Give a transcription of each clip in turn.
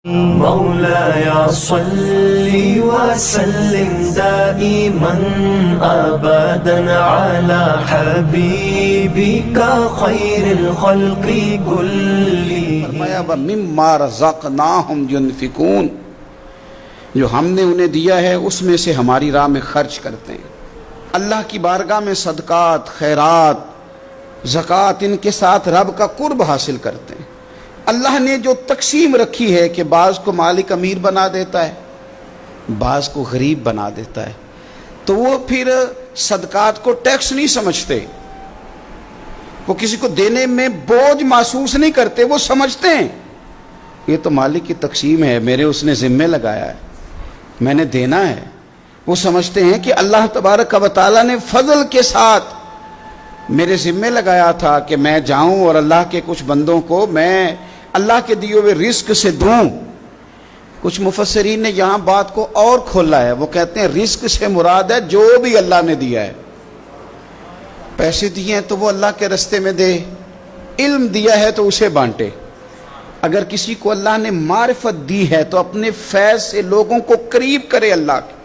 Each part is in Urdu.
مولاي صل وسلم دائما أبدا على حبيبك خير الخلق كلهم. فرمایا وَمِمَّا رَزَقْنَاهُمْ يُنْفِقُونَ، جو ہم نے انہیں دیا ہے اس میں سے ہماری راہ میں خرچ کرتے ہیں. اللہ کی بارگاہ میں صدقات، خیرات، زکوٰۃ، ان کے ساتھ رب کا قرب حاصل کرتے ہیں. اللہ نے جو تقسیم رکھی ہے کہ بعض کو مالک امیر بنا دیتا ہے، بعض کو غریب بنا دیتا ہے، تو وہ پھر صدقات کو ٹیکس نہیں سمجھتے، وہ کسی کو دینے میں بوجھ محسوس نہیں کرتے، وہ سمجھتے ہیں یہ تو مالک کی تقسیم ہے، میرے اس نے ذمہ لگایا ہے، میں نے دینا ہے. وہ سمجھتے ہیں کہ اللہ تبارک و تعالیٰ نے فضل کے ساتھ میرے ذمہ لگایا تھا کہ میں جاؤں اور اللہ کے کچھ بندوں کو میں اللہ کے دیے ہوئے رزق سے دوں. کچھ مفسرین نے یہاں بات کو اور کھولا ہے، وہ کہتے ہیں رزق سے مراد ہے جو بھی اللہ نے دیا ہے. پیسے دیے ہیں تو وہ اللہ کے رستے میں دے، علم دیا ہے تو اسے بانٹے. اگر کسی کو اللہ نے معرفت دی ہے تو اپنے فیض سے لوگوں کو قریب کرے اللہ کے،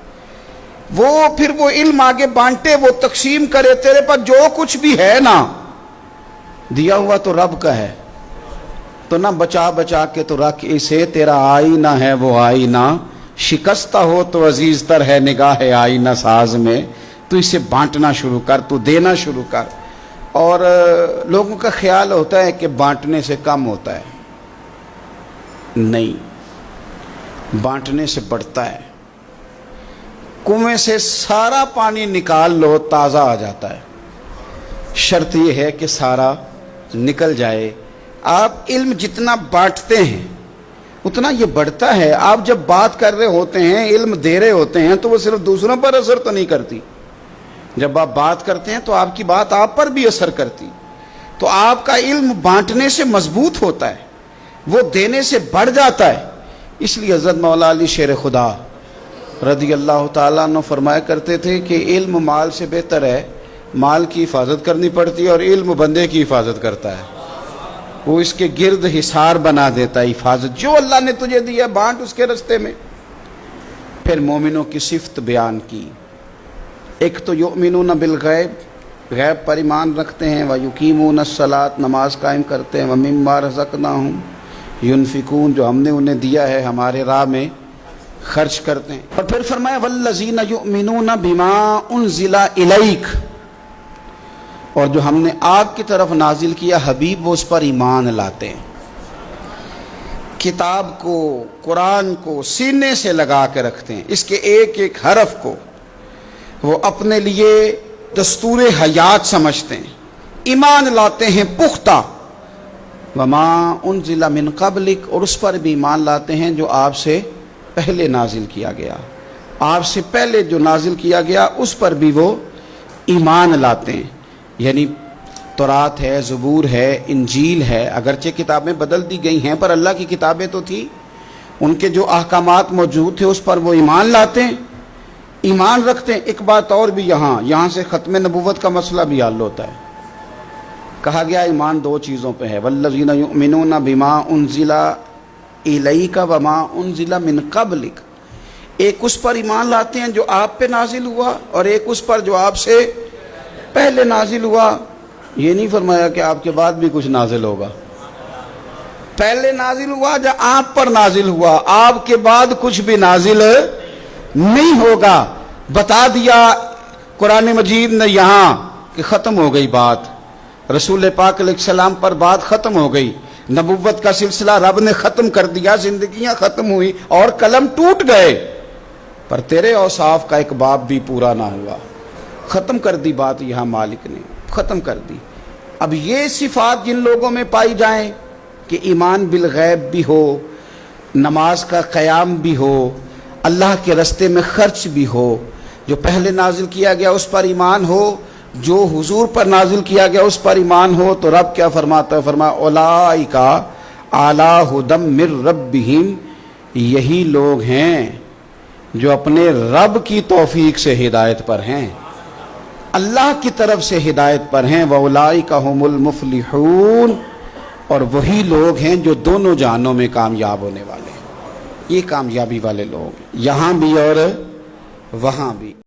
وہ پھر وہ علم آگے بانٹے، وہ تقسیم کرے. تیرے پاس جو کچھ بھی ہے نا دیا ہوا تو رب کا ہے، تو نہ بچا بچا کے تو رکھ اسے، تیرا آئینہ ہے وہ آئینہ، شکستہ ہو تو عزیز تر ہے نگاہ آئینہ ساز میں. تو اسے بانٹنا شروع کر، تو دینا شروع کر. اور لوگوں کا خیال ہوتا ہے کہ بانٹنے سے کم ہوتا ہے، نہیں، بانٹنے سے بڑھتا ہے. کنویں سے سارا پانی نکال لو تازہ آ جاتا ہے، شرط یہ ہے کہ سارا نکل جائے. آپ علم جتنا بانٹتے ہیں اتنا یہ بڑھتا ہے. آپ جب بات کر رہے ہوتے ہیں، علم دے رہے ہوتے ہیں، تو وہ صرف دوسروں پر اثر تو نہیں کرتی. جب آپ بات کرتے ہیں تو آپ کی بات آپ پر بھی اثر کرتی. تو آپ کا علم بانٹنے سے مضبوط ہوتا ہے، وہ دینے سے بڑھ جاتا ہے. اس لیے حضرت مولا علی شیر خدا رضی اللہ تعالیٰ عنہ فرمایا کرتے تھے کہ علم مال سے بہتر ہے، مال کی حفاظت کرنی پڑتی ہے اور علم بندے کی حفاظت کرتا ہے. وہ اس کے گرد حصار بنا دیتا ہے. حفاظت جو اللہ نے تجھے دیا بانٹ اس کے رستے میں. پھر مومنوں کی صفت بیان کی. ایک تو یؤمنون بالغیب، غیب پر ایمان رکھتے ہیں، ویقیمون الصلاۃ، نماز قائم کرتے ہیں، ومما رزقناہم ينفقون، جو ہم نے انہیں دیا ہے ہمارے راہ میں خرچ کرتے ہیں. اور پھر فرمایا والذین یؤمنون بما انزل الیک، اور جو ہم نے آپ کی طرف نازل کیا حبیب وہ اس پر ایمان لاتے ہیں. کتاب کو، قرآن کو سینے سے لگا کے رکھتے ہیں، اس کے ایک ایک حرف کو وہ اپنے لیے دستور حیات سمجھتے ہیں، ایمان لاتے ہیں پختہ. وما انزل من قبلک، اور اس پر بھی ایمان لاتے ہیں جو آپ سے پہلے نازل کیا گیا، آپ سے پہلے جو نازل کیا گیا اس پر بھی وہ ایمان لاتے ہیں. یعنی تورات ہے، زبور ہے، انجیل ہے، اگرچہ کتابیں بدل دی گئی ہیں پر اللہ کی کتابیں تو تھی، ان کے جو احکامات موجود تھے اس پر وہ ایمان لاتے ہیں، ایمان رکھتے ہیں. ایک بات اور بھی یہاں سے ختم نبوت کا مسئلہ بھی حل ہوتا ہے. کہا گیا ایمان دو چیزوں پہ ہے، والذین یؤمنون بما انزل الیک وما انزل من قبلک. ایک اس پر ایمان لاتے ہیں جو آپ پہ نازل ہوا، اور ایک اس پر جو آپ سے پہلے نازل ہوا. یہ نہیں فرمایا کہ آپ کے بعد بھی کچھ نازل ہوگا. پہلے نازل ہوا جو آپ پر نازل ہوا، آپ کے بعد کچھ بھی نازل نہیں ہوگا. بتا دیا قرآن مجید نے یہاں کہ ختم ہو گئی بات، رسول پاک علیہ السلام پر بات ختم ہو گئی، نبوت کا سلسلہ رب نے ختم کر دیا، زندگیاں ختم ہوئی اور قلم ٹوٹ گئے، پر تیرے اوصاف کا ایک باب بھی پورا نہ ہوا. ختم کر دی بات، یہاں مالک نے ختم کر دی. اب یہ صفات جن لوگوں میں پائی جائیں کہ ایمان بالغیب بھی ہو، نماز کا قیام بھی ہو، اللہ کے رستے میں خرچ بھی ہو، جو پہلے نازل کیا گیا اس پر ایمان ہو، جو حضور پر نازل کیا گیا اس پر ایمان ہو، تو رب کیا فرماتا ہے؟ فرمایا اولئک علی ھدی من ربہم، یہی لوگ ہیں جو اپنے رب کی توفیق سے ہدایت پر ہیں، اللہ کی طرف سے ہدایت پر ہیں. وَأُولَٰئِكَ هُمُ الْمُفْلِحُونَ، اور وہی لوگ ہیں جو دونوں جہانوں میں کامیاب ہونے والے ہیں. یہ کامیابی والے لوگ، یہاں بھی اور وہاں بھی۔